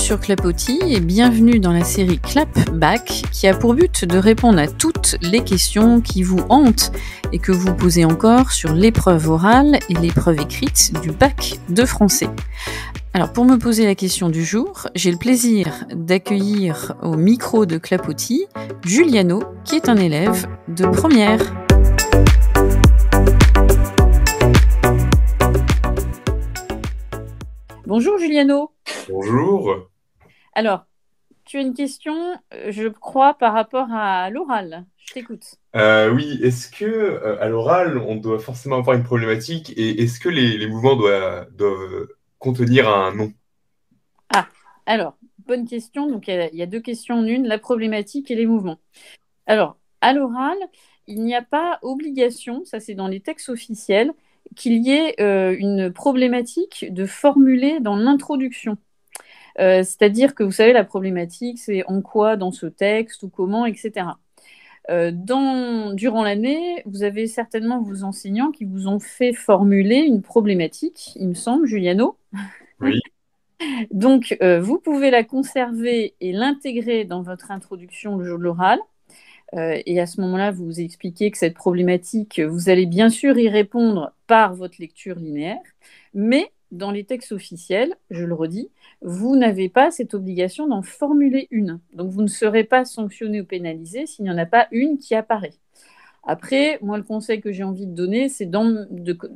sur Clapotis et bienvenue dans la série Clap-Bac qui a pour but de répondre à toutes les questions qui vous hantent et que vous posez encore sur l'épreuve orale et l'épreuve écrite du bac de français. Alors pour me poser la question du jour, j'ai le plaisir d'accueillir au micro de Clapotis Giuliano qui est un élève de première. Bonjour Giuliano. Bonjour. Alors, tu as une question, je crois, par rapport à l'oral. Je t'écoute. Oui, est-ce que à l'oral, on doit forcément avoir une problématique et est-ce que les mouvements doivent contenir un nom? Ah, alors, bonne question. Donc, il y a deux questions en une, la problématique et les mouvements. Alors, à l'oral, il n'y a pas obligation, ça c'est dans les textes officiels, qu'il y ait une problématique de formuler dans l'introduction. C'est-à-dire que vous savez, la problématique, c'est en quoi dans ce texte ou comment, etc. Durant l'année, vous avez certainement vos enseignants qui vous ont fait formuler une problématique, il me semble, Giuliano. Oui. Donc, vous pouvez la conserver et l'intégrer dans votre introduction le jour de l'oral. Et à ce moment-là, vous vous expliquez que cette problématique, vous allez bien sûr y répondre par votre lecture linéaire, mais dans les textes officiels, je le redis, vous n'avez pas cette obligation d'en formuler une. Donc vous ne serez pas sanctionné ou pénalisé s'il n'y en a pas une qui apparaît. Après, moi, le conseil que j'ai envie de donner, c'est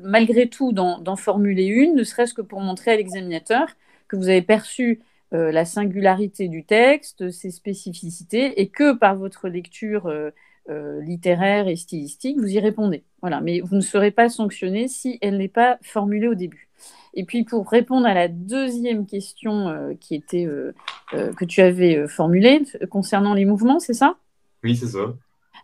malgré tout d'en formuler une, ne serait-ce que pour montrer à l'examinateur que vous avez perçu la singularité du texte, ses spécificités, et que par votre lecture littéraire et stylistique, vous y répondez. Voilà. Mais vous ne serez pas sanctionné si elle n'est pas formulée au début. Et puis, pour répondre à la deuxième question que tu avais formulée concernant les mouvements, c'est ça ? Oui, c'est ça.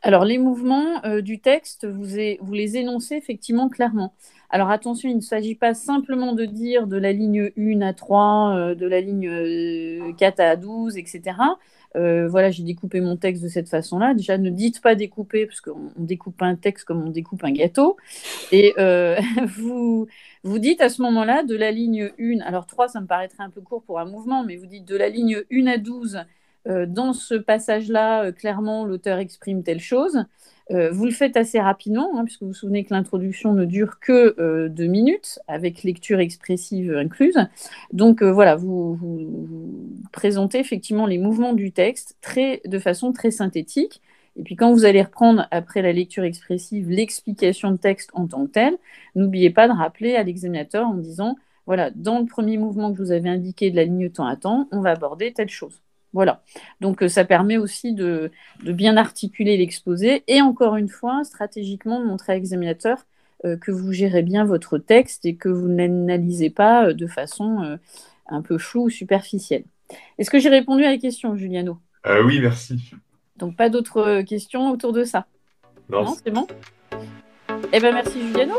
Alors, les mouvements du texte, vous les énoncez effectivement clairement. Alors, attention, il ne s'agit pas simplement de dire de la ligne 1 à 3, de la ligne 4 à 12, etc. Voilà, j'ai découpé mon texte de cette façon-là. Déjà, ne dites pas découper, parce qu'on découpe pas un texte comme on découpe un gâteau. Et vous dites à ce moment-là de la ligne 1, alors 3, ça me paraîtrait un peu court pour un mouvement, mais vous dites de la ligne 1 à 12, dans ce passage-là, clairement, l'auteur exprime telle chose. Vous le faites assez rapidement, hein, puisque vous vous souvenez que l'introduction ne dure que 2 minutes, avec lecture expressive incluse. Donc voilà, vous présentez effectivement les mouvements du texte de façon très synthétique. Et puis quand vous allez reprendre, après la lecture expressive, l'explication de texte en tant que telle, n'oubliez pas de rappeler à l'examinateur en disant, voilà, dans le premier mouvement que je vous avais indiqué de la ligne temps à temps, on va aborder telle chose. Voilà. Donc, ça permet aussi de bien articuler l'exposé et encore une fois, stratégiquement, de montrer à l'examinateur que vous gérez bien votre texte et que vous n'analysez pas de façon un peu floue ou superficielle. Est-ce que j'ai répondu à la question, Giuliano ? Oui, merci. Donc, pas d'autres questions autour de ça? Non, Non, c'est bon? Eh bien, merci, Giuliano.